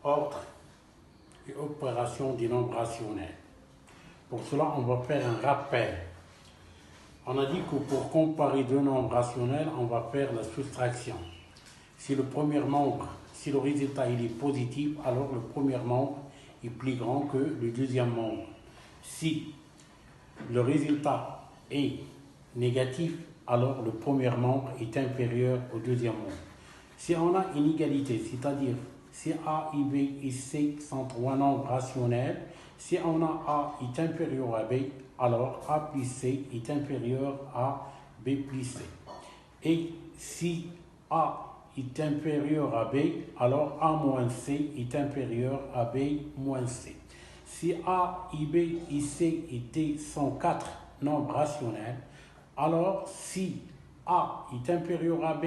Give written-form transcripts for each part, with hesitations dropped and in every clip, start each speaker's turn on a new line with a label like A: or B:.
A: ordre et opération des nombres rationnels. Pour cela, on va faire un rappel. On a dit que pour comparer deux nombres rationnels, on va faire la soustraction. Si le premier nombre, si le résultat il est positif, alors le premier nombre est plus grand que le deuxième nombre. Si le résultat est négatif, alors le premier nombre est inférieur au deuxième nombre. Si on a une égalité, c'est-à-dire si A et B et C sont trois nombres rationnels, si on a A est inférieur à B, alors A plus C est inférieur à B plus C. Et si A est inférieur à B, alors A moins C est inférieur à B moins C. Si A et B et C sont quatre nombres rationnels, alors si A est inférieur à B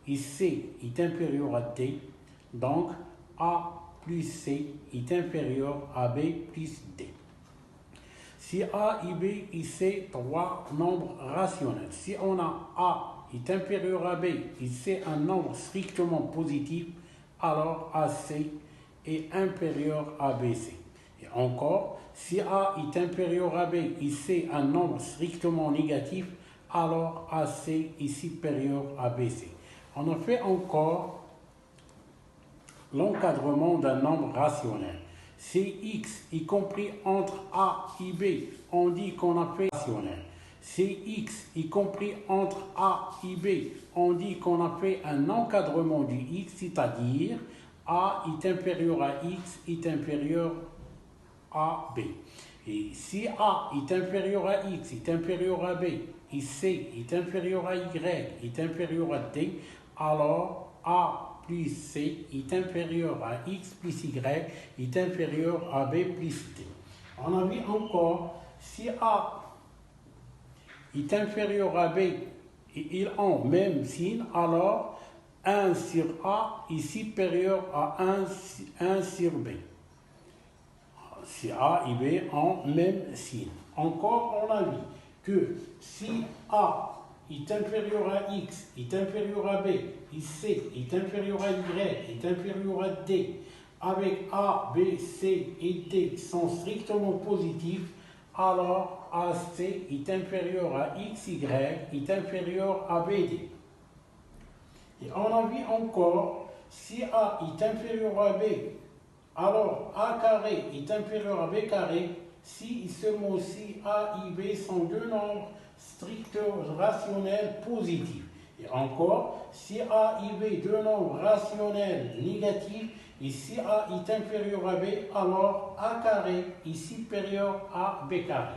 A: et C est inférieur à D, donc A plus C est inférieur à B plus D. Si A et B et C, trois nombres rationnels, si on a A est inférieur à B et C un nombre strictement positif, alors AC est inférieur à BC. Et encore, si A est inférieur à B et C un nombre strictement négatif, alors AC est supérieur à BC. On a fait encore l'encadrement d'un nombre rationnel. Si x y compris entre A et B, on dit qu'on a fait rationnel. Si x y compris entre A et B, on dit qu'on a fait un encadrement du x, c'est-à-dire A est inférieur à x est inférieur à B. Et si A est inférieur à x est inférieur à B et C est inférieur à y est inférieur à D, alors A plus C est inférieur à x plus y est inférieur à b plus d. On a vu encore, si A est inférieur à b et ils ont même signe, alors 1 sur A est supérieur à 1 sur B. Si A et B ont même signe. Encore, on a vu que si A est inférieur à x, est inférieur à b, et c est inférieur à y, est inférieur à d, avec a, b, c et d sont strictement positifs, alors AC est inférieur à XY est inférieur à BD. Et on a vu encore, si A est inférieur à B, alors A carré est inférieur à B carré, si seulement si A et B sont deux nombres stricts rationnels positifs. Et encore, si A et B deux nombres rationnels négatifs, et si A est inférieur à B, alors A carré est supérieur à B carré.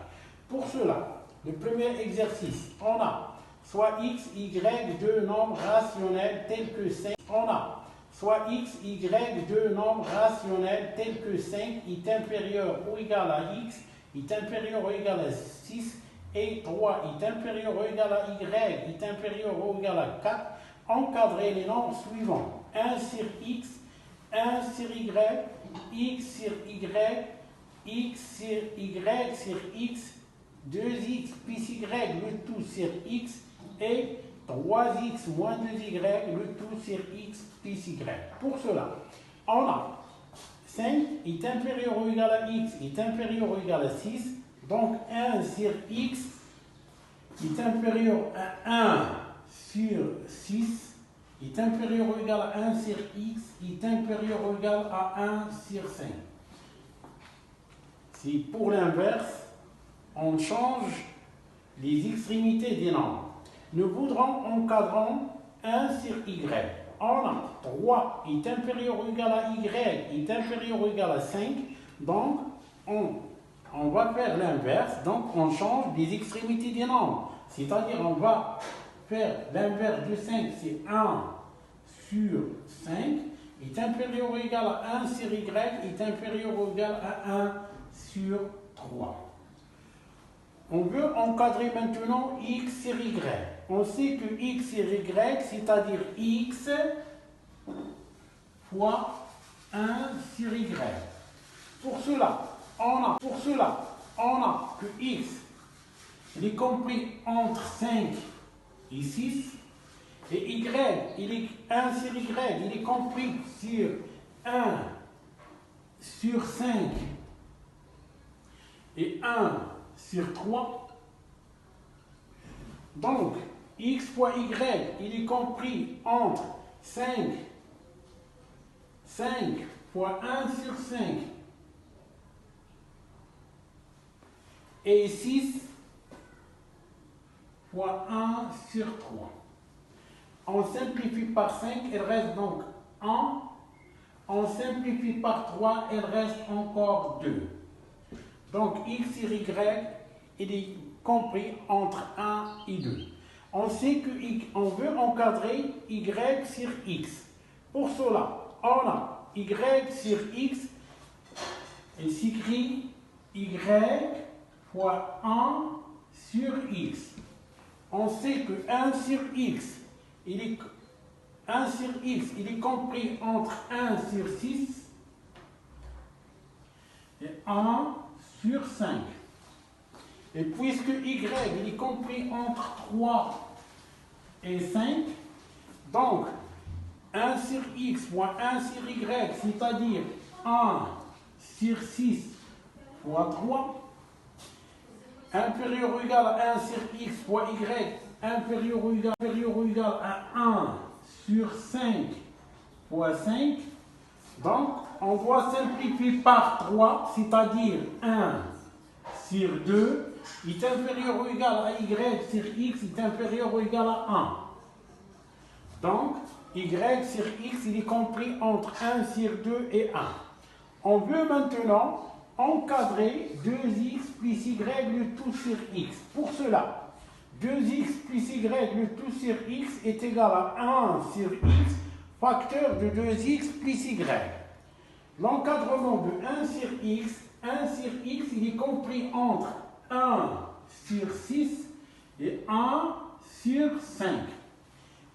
A: Pour cela, le premier exercice, on a soit x, y, deux nombres rationnels tels que 5, on a soit x, y, deux nombres rationnels tels que 5 est inférieur ou égal à x, est inférieur ou égal à 6, et 3 est inférieur ou égal à y, est inférieur ou égal à 4, encadrer les nombres suivants. 1 sur x, 1 sur y, x sur y, x sur y sur x, 2x plus y, le tout sur x, et 3x moins 2y, le tout sur x plus y. Pour cela, on a 5 est inférieur ou égal à x est inférieur ou égal à 6, donc 1 sur x est inférieur à 1 sur 6 est inférieur ou égal à 1 sur x est inférieur ou égal à 1 sur 5. Si pour l'inverse, on change les extrémités des nombres. Nous voudrons encadrer 1 sur y. On a 3 est inférieur ou égal à y est inférieur ou égal à 5. Donc, on va faire l'inverse. Donc, on change les extrémités des nombres. C'est-à-dire, on va faire l'inverse de 5, c'est 1 sur 5 est inférieur ou égal à 1 sur y est inférieur ou égal à 1 sur 3. On veut encadrer maintenant x sur y. On sait que x sur y, c'est-à-dire x fois 1 sur y. Pour cela, on a que x il est compris entre 5 et 6, et y, il est 1 sur y, il est compris sur 1 sur 5 et 1 sur 3. Donc, x fois y, il est compris entre 5 fois 1 sur 5 et 6 fois 1 sur 3. On simplifie par 5, il reste donc 1. On simplifie par 3, il reste encore 2. Donc, x sur y, il est compris entre 1 et 2. On sait qu'on veut encadrer y sur x. Pour cela, on a y sur x, il s'écrit y fois 1 sur x. On sait que 1 sur x, il est compris entre 1 sur 6 et 1 sur 5. Et puisque y, il est compris entre 3 et 5, donc 1 sur x fois 1 sur y, c'est-à-dire 1 sur 6 fois 3, inférieur ou égal à 1 sur x fois y, inférieur ou égal à 1 sur 5 fois 5. Donc, on doit simplifier par 3, c'est-à-dire 1 sur 2 est inférieur ou égal à y sur x est inférieur ou égal à 1. Donc, y sur x, il est compris entre 1 sur 2 et 1. On veut maintenant encadrer 2x plus y le tout sur x. Pour cela, 2x plus y le tout sur x est égal à 1 sur x, facteur de 2x plus y. L'encadrement de 1 sur x, il est compris entre 1 sur 6 et 1 sur 5.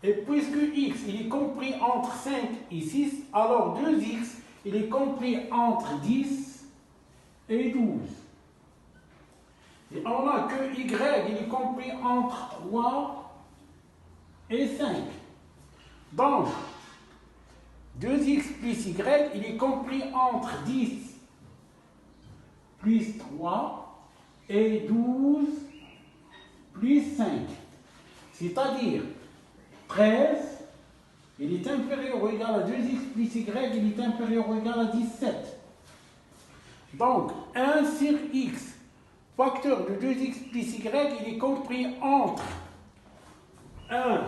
A: Et puisque x, il est compris entre 5 et 6, alors 2x, il est compris entre 10 et 12. Et on a que y, il est compris entre 3 et 5. Donc, 2x plus y, il est compris entre 10 plus 3 et 12 plus 5. C'est-à-dire 13, il est inférieur ou égal à 2x plus y, il est inférieur ou égal à 17. Donc, 1 sur x, facteur de 2x plus y, il est compris entre 1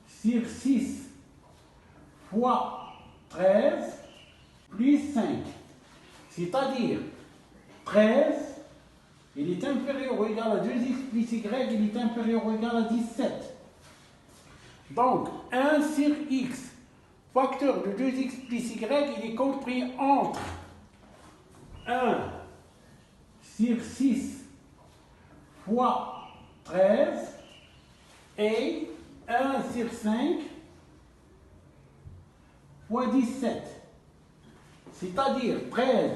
A: sur 6 fois 13 plus 5. C'est-à-dire 13, il est inférieur ou égal à 2x plus y, il est inférieur ou égal à 17. Donc, 1 sur x, facteur de 2x plus y, il est compris entre 1 sur 6 fois 13 et 1 sur 5 fois 17. C'est-à-dire 13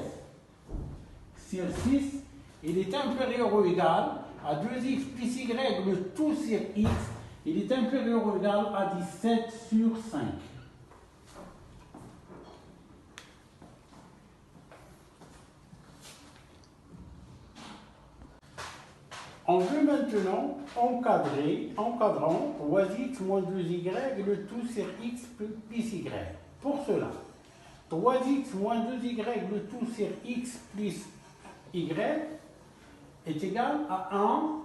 A: sur 6, il est inférieur ou égal à 2x plus y le tout sur x, il est inférieur ou égal à 17 sur 5. On veut maintenant encadrer, encadrant 3x moins 2y le tout sur x plus y. Pour cela, 3x moins 2y le tout sur x plus y est égal à 1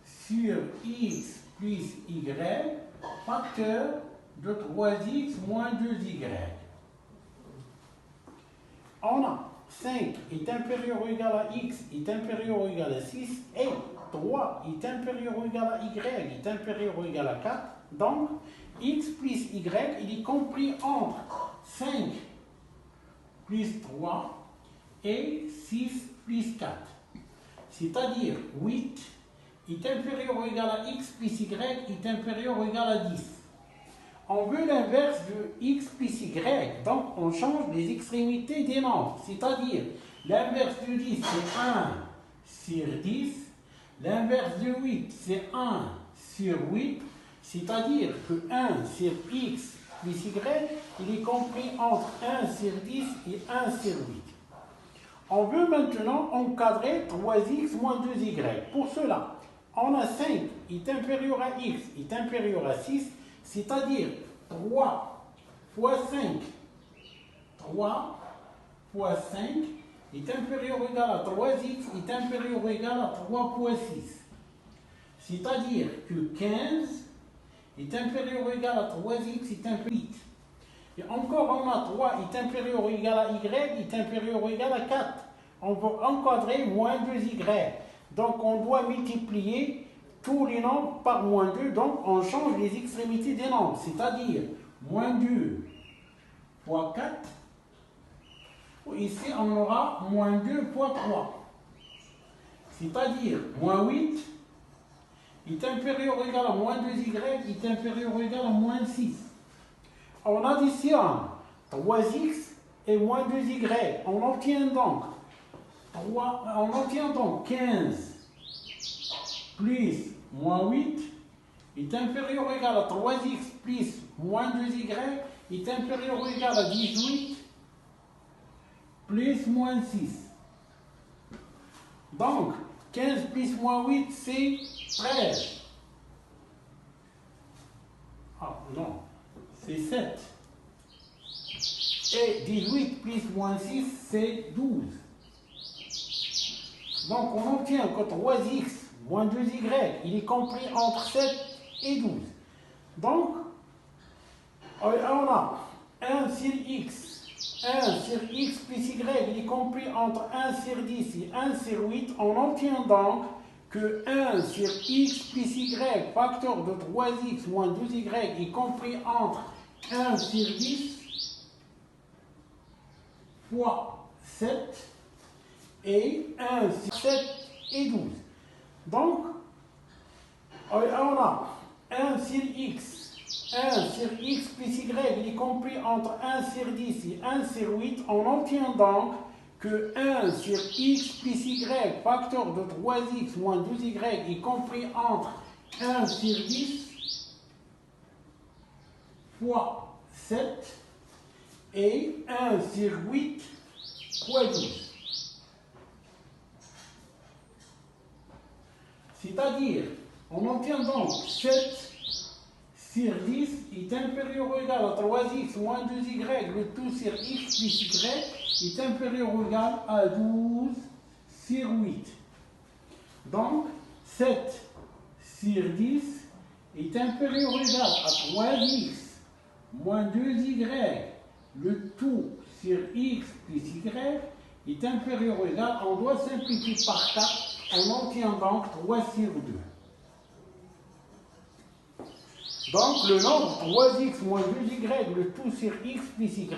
A: sur x plus y, facteur de 3x moins 2y. On a 5 est inférieur ou égal à x est inférieur ou égal à 6 et 3 est inférieur ou égal à y est inférieur ou égal à 4. Donc, x plus y, il est compris entre 5 plus 3 et 6 plus 4. C'est-à-dire 8 est inférieur ou égal à x plus y est inférieur ou égal à 10. On veut l'inverse de x plus y, donc on change les extrémités des nombres. C'est-à-dire, l'inverse de 10, c'est 1 sur 10. L'inverse de 8, c'est 1 sur 8. C'est-à-dire que 1 sur x plus y, il est compris entre 1 sur 10 et 1 sur 8. On veut maintenant encadrer 3x moins 2y. Pour cela, on a 5 est inférieur à x est inférieur à 6, c'est-à-dire 3 fois 5. 3 fois 5 est inférieur ou égal à 3x est inférieur ou égal à 3 fois 6. C'est-à-dire que 15 est inférieur ou égal à 3x est inférieur à 8. Et encore, on a 3 est inférieur ou égal à y est inférieur ou égal à 4. On va encadrer moins 2y. Donc, on doit multiplier tous les nombres par moins 2. Donc, on change les extrémités des nombres. C'est-à-dire, moins 2 fois 4. Ici, on aura moins 2 fois 3. C'est-à-dire, moins 8 est inférieur ou égal à moins 2y est inférieur ou égal à moins 6. On additionne 3x et moins 2y. On obtient donc 15 plus moins 8 est inférieur ou égal à 3x plus moins 2y est inférieur ou égal à 18 plus moins 6. Donc, 15 plus moins 8, c'est 13. Ah non, c'est 7. Et 18 plus moins 6, c'est 12. Donc, on obtient que 3x moins 2y, il est compris entre 7 et 12. Donc, on a 1 sur x. 1 sur x plus y, il est compris entre 1 sur 10 et 1 sur 8. On obtient donc que 1 sur x plus y, facteur de 3x moins 12y, est compris entre 1 sur 10 fois 7 et 1 sur 7 et 12. Donc, on a 1 sur x. 1 sur x plus y, il est compris entre 1 sur 10 et 1 sur 8. On obtient donc que 1 sur x plus y, facteur de 3x moins 12y, est compris entre 1 sur 10 fois 7 et 1 sur 8 fois 12. C'est-à-dire, on obtient donc 7 sur 10 est inférieur ou égal à 3x moins 2y, le tout sur x plus y est inférieur ou égal à 12 sur 8. Donc, 7 sur 10 est inférieur ou égal à 3x moins 2y, le tout sur x plus y est inférieur ou égal, on doit simplifier par 4, on obtient donc 3 sur 2. Donc, le nombre 3x moins 2y, le tout sur x plus y,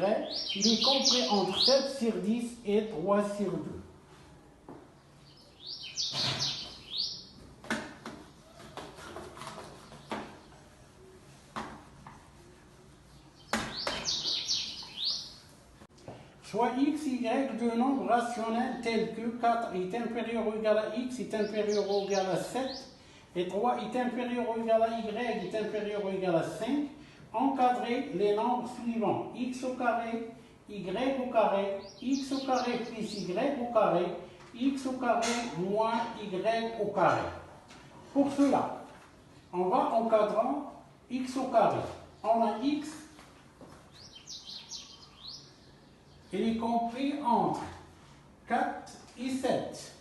A: il est compris entre 7 sur 10 et 3 sur 2. Soit x, y, deux nombres rationnels tels que 4 est inférieur ou égal à x est inférieur ou égal à 7 et 3 est inférieur ou égal à y est inférieur ou égal à 5, encadrer les nombres suivants. X au carré, y au carré, x au carré plus y au carré, x au carré moins y au carré. Pour cela, on va encadrer x au carré. On a x, il est compris entre 4 et 7.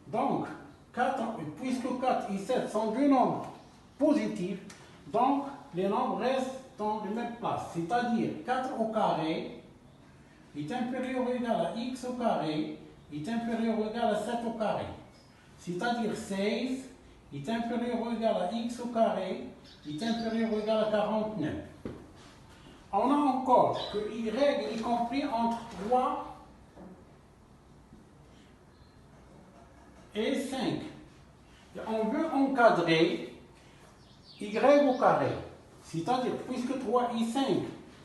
A: Donc, 4, puisque 4 et 7 sont deux nombres positifs, donc les nombres restent dans la même place. C'est-à-dire 4 au carré est inférieur ou égal à x au carré est inférieur ou égal à 7 au carré. C'est-à-dire 16 est inférieur ou égal à x au carré est inférieur ou égal à 49. On a encore que y est compris entre 3 et 5. Et on veut encadrer y au carré. C'est-à-dire, puisque 3 et 5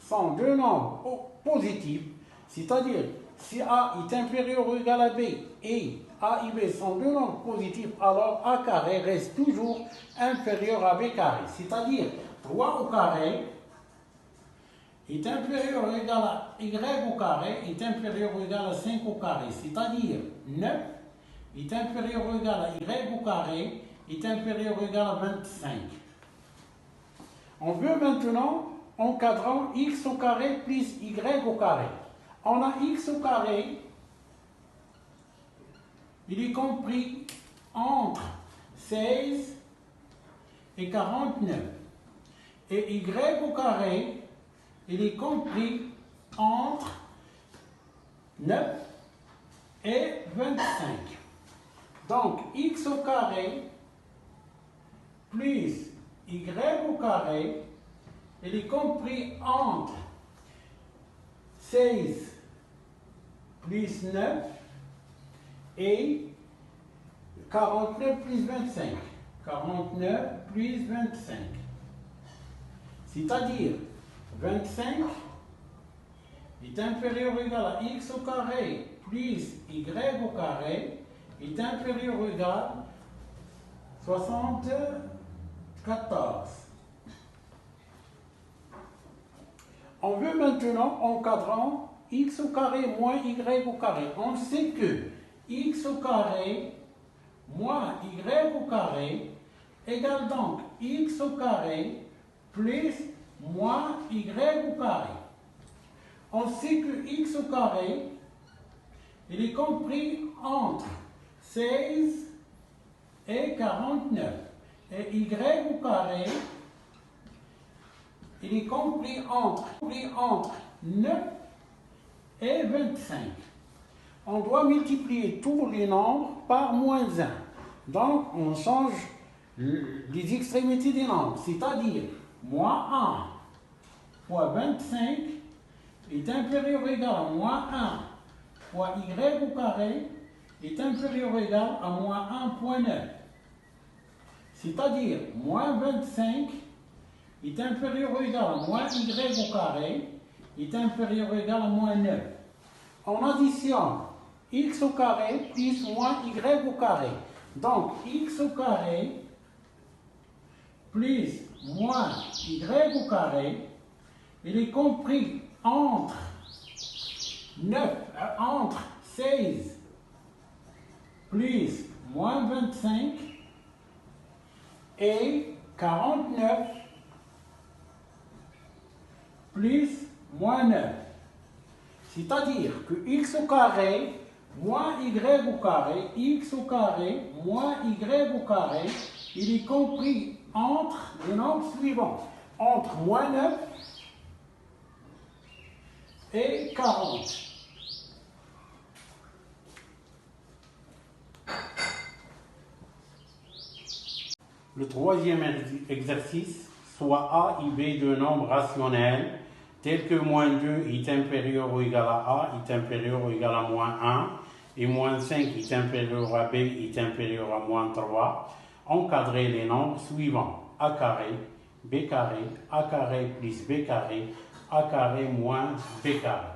A: sont deux nombres positifs, c'est-à-dire si A est inférieur ou égal à B et A et B sont deux nombres positifs, alors A carré reste toujours inférieur à B carré. C'est-à-dire 3 au carré est inférieur ou égal à Y au carré est inférieur ou égal à 5 au carré. C'est-à-dire 9 est inférieur ou égal à Y au carré est inférieur ou égal à 25. On veut maintenant, encadrant x au carré plus y au carré. On a x au carré, il est compris entre 16 et 49. Et y au carré, il est compris entre 9 et 25. Donc, x au carré plus y au carré, il est compris entre 16 plus 9 et 49 plus 25. 49 plus 25. C'est-à-dire 25 est inférieur ou égal à x au carré plus y au carré est inférieur ou égal à 74. On veut maintenant, encadrant x au carré moins y au carré. On sait que x au carré moins y au carré égale donc x au carré plus moins y au carré. On sait que x au carré, il est compris entre 16 et 49. Et y au carré, il est compris entre 9 et 25. On doit multiplier tous les nombres par moins 1. Donc, on change les extrémités des nombres, c'est-à-dire moins 1 fois 25 est inférieur ou égal à moins 1 fois y au carré est inférieur ou égal à moins 1,9. C'est-à-dire moins 25 est inférieur ou égal à moins y au carré est inférieur ou égal à moins 9. On additionne x au carré plus moins y au carré. Donc, x au carré plus moins y au carré, il est compris entre 16 plus moins 25 et 49 plus moins 9. C'est-à-dire que x au carré moins y au carré, x au carré moins y au carré, il est compris entre les nombres suivants, entre moins 9 et 40. Le troisième exercice, soit a et b de nombres rationnels, tels que moins 2 est inférieur ou égal à a est inférieur ou égal à moins 1, et moins 5 est inférieur à b est inférieur à moins 3, encadrer les nombres suivants, a carré, b carré, a carré plus b carré, a carré moins b carré.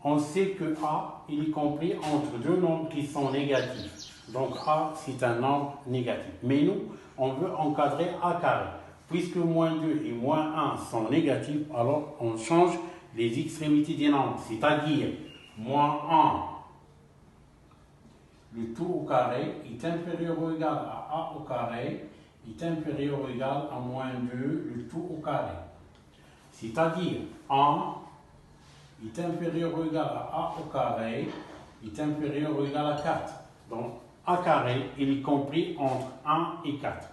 A: On sait que a, il est compris entre deux nombres qui sont négatifs. Donc a, c'est un nombre négatif. Mais nous, on veut encadrer a carré. Puisque moins 2 et moins 1 sont négatifs, alors on change les extrémités des nombres. C'est-à-dire, moins 1, le tout au carré, est inférieur ou égal à a au carré, est inférieur ou égal à moins 2, le tout au carré. C'est-à-dire, 1 est inférieur ou égal à a au carré, est inférieur ou égal à 4. Donc, a carré, il est compris entre 1 et 4.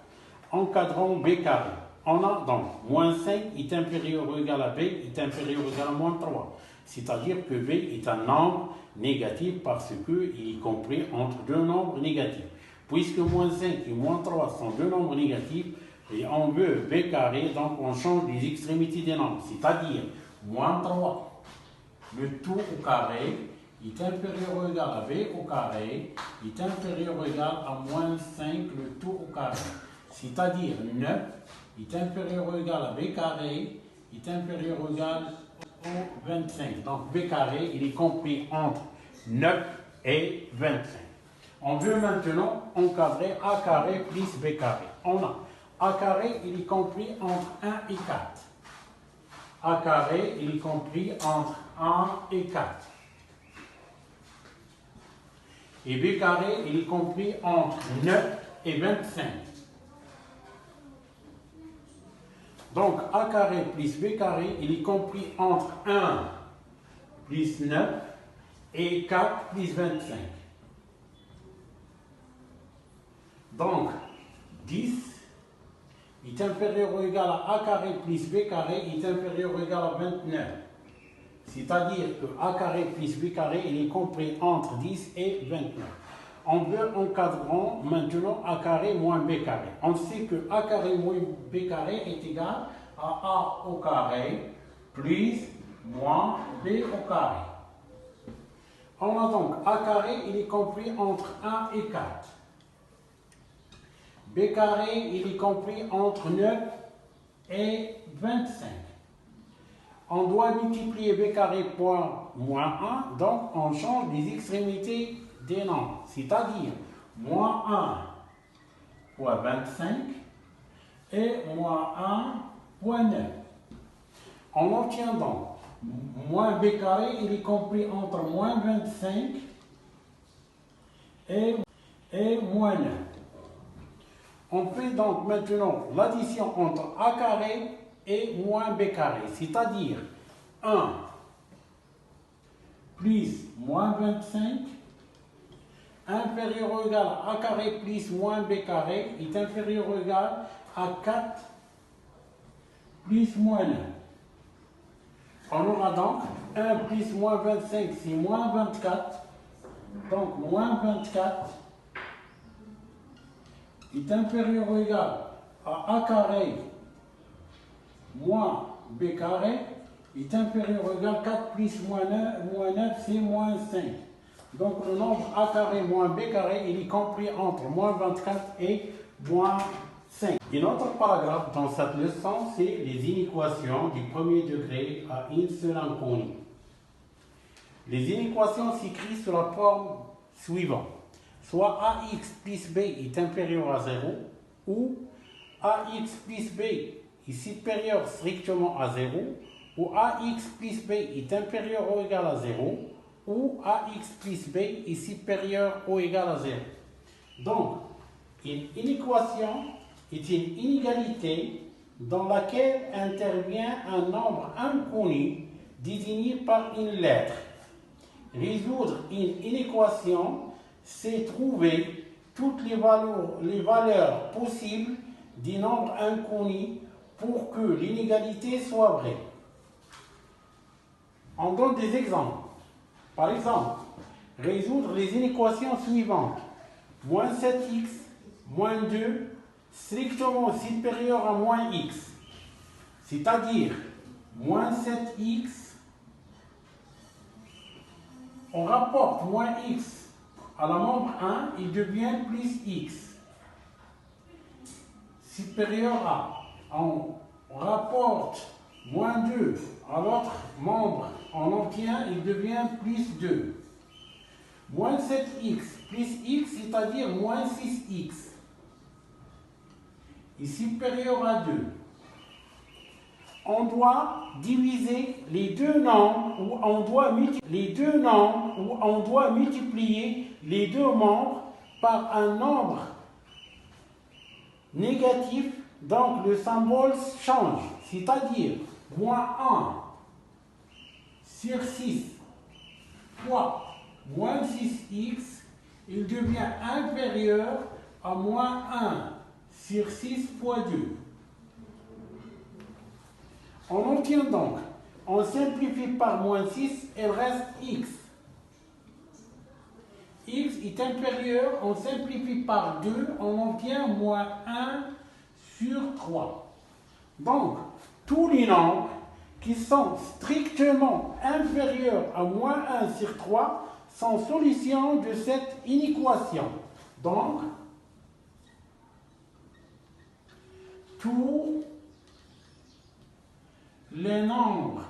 A: Encadrant b carré. On a donc moins 5 est inférieur ou égal à b est inférieur ou égal à moins 3. C'est-à-dire que b est un nombre négatif parce qu'il est compris entre deux nombres négatifs. Puisque moins 5 et moins 3 sont deux nombres négatifs, et on veut b carré, donc on change les extrémités des nombres. C'est-à-dire moins 3, le tout au carré, est inférieur ou égal à b au carré, est inférieur ou égal à moins 5, le tout au carré. C'est-à-dire 9 est inférieur ou égal à b carré, est inférieur ou égal au 25. Donc b carré, il est compris entre 9 et 25. On veut maintenant encadrer a carré plus b carré. On a a carré, il est compris entre 1 et 4. A carré, il est compris entre 1 et 4. Et b carré, il est compris entre 9 et 25. Donc, a carré plus b carré, il est compris entre 1 plus 9 et 4 plus 25. Donc, 10 est inférieur ou égal à a carré plus b carré est inférieur ou égal à 29. C'est-à-dire que a carré plus b carré, il est compris entre 10 et 29. On veut encadrant maintenant a carré moins b carré. On sait que a carré moins b carré est égal à a au carré plus moins b au carré. On a donc a carré, il est compris entre 1 et 4. B carré, il est compris entre 9 et 25. On doit multiplier b carré par moins 1, donc on change les extrémités des nombres, c'est-à-dire moins 1 fois 25 et moins 1 fois 9. On obtient donc moins b carré, il est compris entre moins 25 et moins 9. On fait donc maintenant l'addition entre a carré et moins b carré, c'est-à-dire 1 plus moins 25 inférieur ou égal à a carré plus moins b carré est inférieur ou égal à 4 plus moins 9. On aura donc 1 plus moins 25, c'est moins 24. Donc moins 24 est inférieur ou égal à a carré moins b carré est inférieur ou égal à 4 plus moins 9 c'est moins 5. Donc le nombre a carré moins b carré, il est compris entre moins 24 et moins 5. Et notre paragraphe dans cette leçon, c'est les inéquations du premier degré à une seule inconnue. Les inéquations s'écrivent sous la forme suivante. Soit ax plus b est inférieur à 0, ou ax plus b est supérieur strictement à 0, ou ax plus b est inférieur ou égal à 0, ou ax plus b est supérieur ou égal à 0. Donc, une inéquation est une inégalité dans laquelle intervient un nombre inconnu désigné par une lettre. Résoudre une inéquation, c'est trouver toutes les valeurs possibles du nombre inconnu pour que l'inégalité soit vraie. On donne des exemples. Par exemple, résoudre les inéquations suivantes. Moins 7x, moins 2, strictement supérieur à moins x. C'est-à-dire, moins 7x, on rapporte moins x à la membre 1, il devient plus x. Supérieur à, on rapporte moins 2 à l'autre membre, on obtient, il devient plus 2. Moins 7x plus x, c'est-à-dire moins 6x, est supérieur à 2. On doit diviser les deux nombres ou on doit multiplier les deux membres par un nombre négatif, donc le symbole change, c'est-à-dire moins 1 sur 6 fois moins 6x, il devient inférieur à moins 1 sur 6 fois 2. On obtient donc, on simplifie par moins 6, il reste x. X est inférieur, on simplifie par 2, on obtient moins 1 sur 3. Donc, tous les nombres qui sont strictement inférieurs à moins 1 sur 3 sont solutions de cette inéquation. Donc, tous les nombres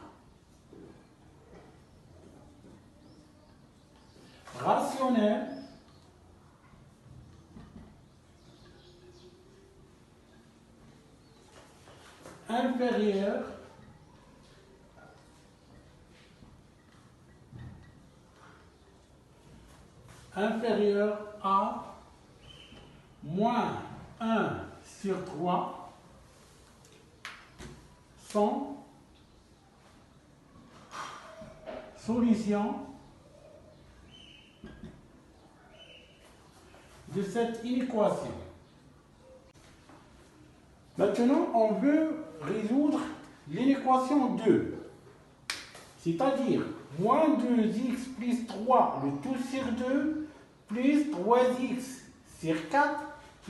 A: rationnels inférieur à moins 1 sur 3 sans solution de cette inéquation. Maintenant, on veut résoudre l'inéquation 2, c'est-à-dire moins 2x plus 3 le tout sur 2 plus 3x sur 4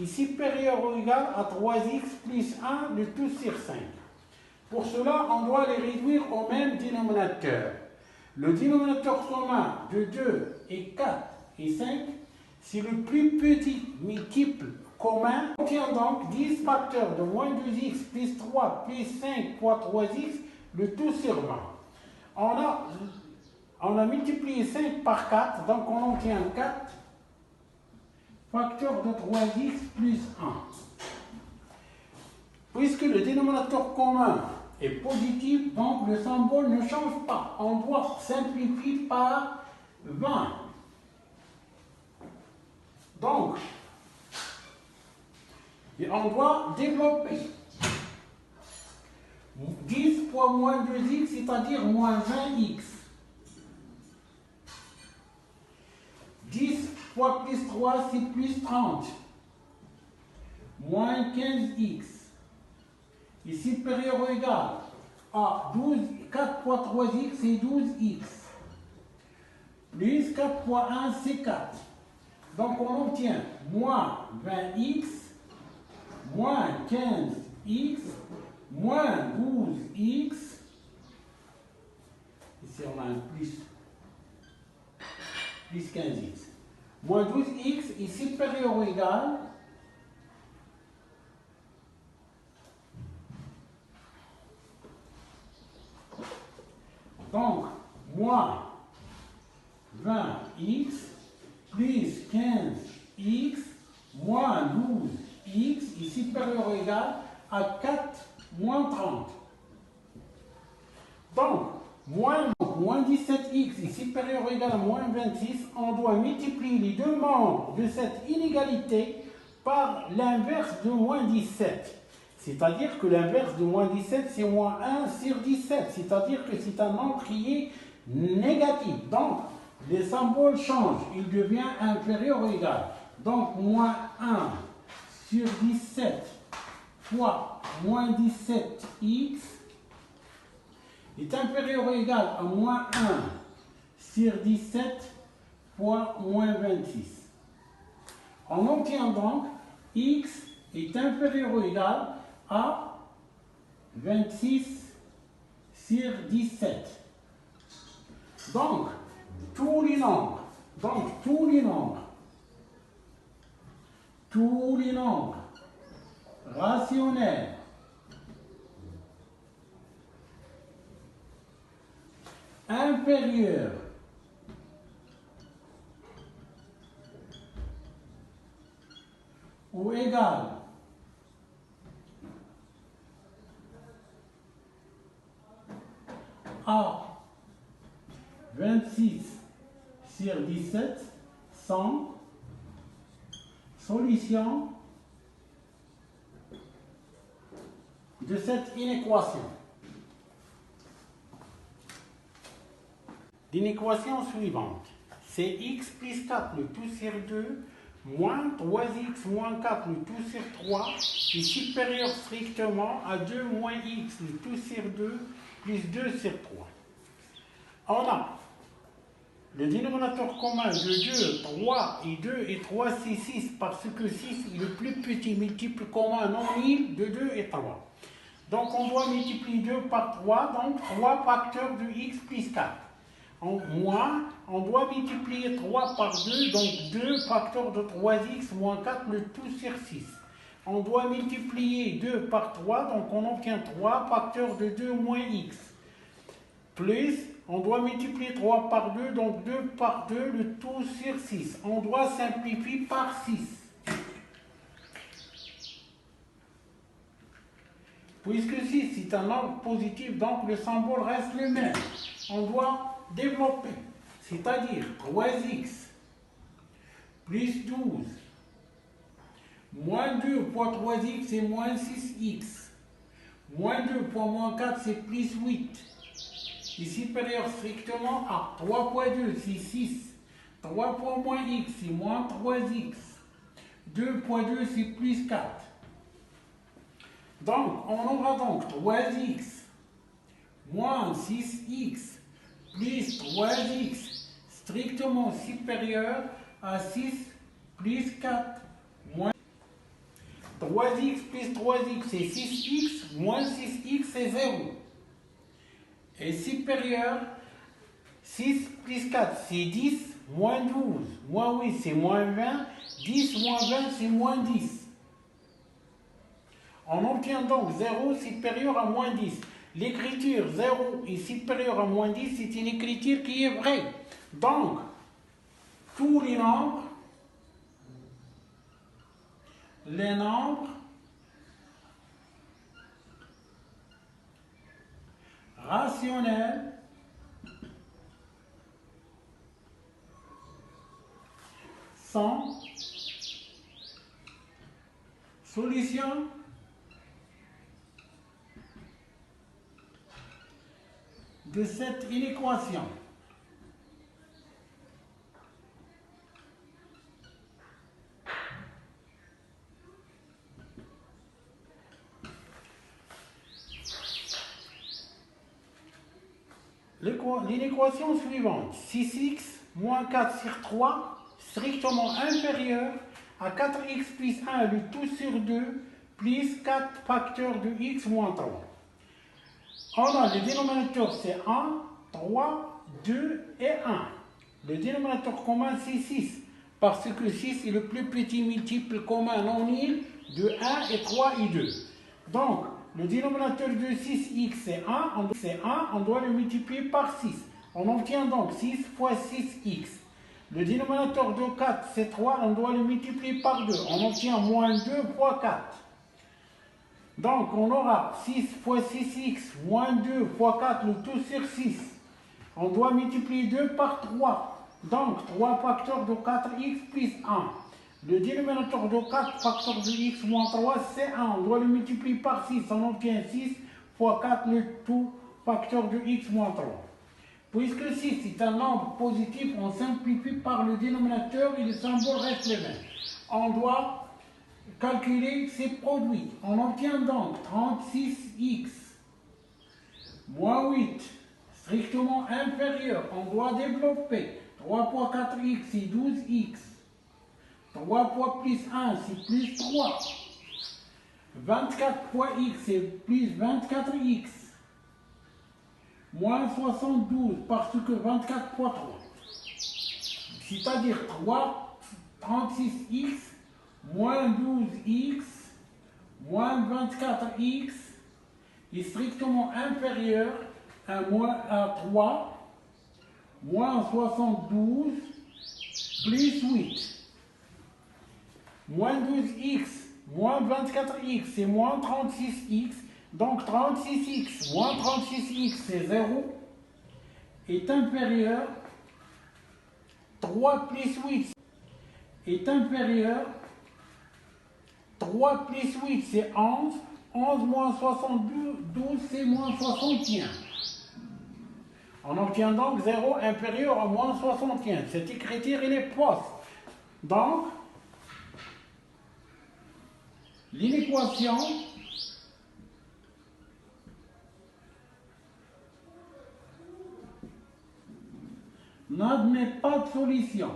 A: est supérieur ou égal à 3x plus 1 le tout sur 5. Pour cela, on doit les réduire au même dénominateur. Le dénominateur commun de 2 et 4 et 5, c'est le plus petit multiple commun. On obtient donc 10 facteurs de moins 2x plus 3 plus 5 fois 3x, le tout sur 20. On a multiplié 5 par 4, donc on obtient 4 facteurs de 3x plus 1. Puisque le dénominateur commun est positif, donc le symbole ne change pas. On doit simplifier par 20. Donc, on doit développer 10 fois moins 2x, c'est-à-dire moins 20x. 10 fois plus 3, c'est plus 30. Moins 15x. est supérieur ou égal à 12, 4 fois 3x, c'est 12x. Plus 4 fois 1, c'est 4. Donc on obtient moins 20x, moins 15x, moins 12x. Ici on a un plus 15x. Moins 12x est supérieur ou égal donc moins 20x plus 15x moins 12x est supérieur ou égal à 4 moins 30. Donc, moins 17x est supérieur ou égal à moins 26, on doit multiplier les deux membres de cette inégalité par l'inverse de moins 17. C'est-à-dire que l'inverse de moins 17, c'est moins 1 sur 17. C'est-à-dire que c'est un nombre qui est négatif. Donc, les symboles changent. Il devient inférieur ou égal. Donc, moins 1 sur 17 fois moins 17x est inférieur ou égal à moins 1 sur 17 fois moins 26. On obtient donc x est inférieur ou égal à 26 sur 17. Donc, tous les nombres rationnels inférieurs ou égal à 26 sur 17 sont solution de cette inéquation. L'inéquation suivante, c'est x plus 4 le tout sur 2 moins 3x moins 4 le tout sur 3 est supérieur strictement à 2 moins x le tout sur 2 plus 2 sur 3. On a le dénominateur commun de 2, 3 et 2 et 3, c'est 6 parce que 6 est le plus petit multiple commun non nul de 2 et 3. Donc on doit multiplier 2 par 3, donc 3 facteurs de x plus 4. On doit multiplier 3 par 2, donc 2 facteurs de 3x moins 4, le tout sur 6. On doit multiplier 2 par 3, donc on obtient 3 facteurs de 2 moins x. Plus, on doit multiplier 3 par 2, donc 2 par 2, le tout sur 6. On doit simplifier par 6. Puisque 6 est un nombre positif, donc le symbole reste le même. On doit développer, c'est-à-dire 3x plus 12 moins 2 fois 3x c'est moins 6x. Moins 2 fois moins 4 c'est plus 8. C'est supérieur strictement à 3 fois 2 c'est 6. 3 fois moins x c'est moins 3x. 2 fois 2 c'est plus 4. Donc, on aura donc 3x moins 6x plus 3x strictement supérieur à 6 plus 4 moins 3x plus 3x c'est 6x moins 6x c'est 0. Et supérieur 6 plus 4 c'est 10 moins 12 moins 8 c'est moins 20 10 moins 20 c'est moins 10. On obtient donc 0 supérieur à moins 10. L'écriture 0 est supérieure à moins 10, c'est une écriture qui est vraie. Donc, tous les nombres rationnels sont solutions de cette inéquation. L'inéquation suivante, 6x moins 4 sur 3, strictement inférieur à 4x plus 1, le tout sur 2, plus 4 facteurs de x moins 3. On a le dénominateur c'est 1, 3, 2 et 1. Le dénominateur commun c'est 6, parce que 6 est le plus petit multiple commun non nul de 1 et 3 et 2. Donc, le dénominateur de 6x c'est 1, on doit le multiplier par 6. On obtient donc 6 fois 6x. Le dénominateur de 4 c'est 3, on doit le multiplier par 2. On obtient moins 2 fois 4. Donc, on aura 6 fois 6x moins 2 fois 4, le tout sur 6. On doit multiplier 2 par 3. Donc, 3 facteurs de 4x plus 1. Le dénominateur de 4 facteurs de x moins 3, c'est 1. On doit le multiplier par 6. On obtient 6 fois 4, le tout facteur de x moins 3. Puisque 6 est un nombre positif, on simplifie par le dénominateur et le symbole reste le même. On doit calculer ces produits. On obtient donc 36x moins 8, strictement inférieur. On doit développer 3 fois 4x, c'est 12x. 3 fois plus 1, c'est plus 3. 24 fois x, c'est plus 24x. Moins 72, parce que 24 fois 3. C'est-à-dire 36x moins 12x moins 24x est strictement inférieur à 3 moins 72 plus 8. Moins 12x moins 24x c'est moins 36x. Donc 36x moins 36x c'est 0 est inférieur. 3 plus 8 est inférieur. 3 plus 8 c'est 11. 11 moins 72 c'est moins 61. On obtient donc 0 inférieur à moins 61. Cette écriture elle est fausse. Donc, l'inéquation n'admet pas de solution.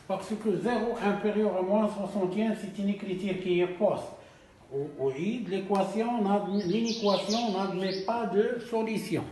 A: Parce que 0 inférieur à moins 61, c'est une écriture qui est fausse. Oui, l'inéquation n'admet pas de solution.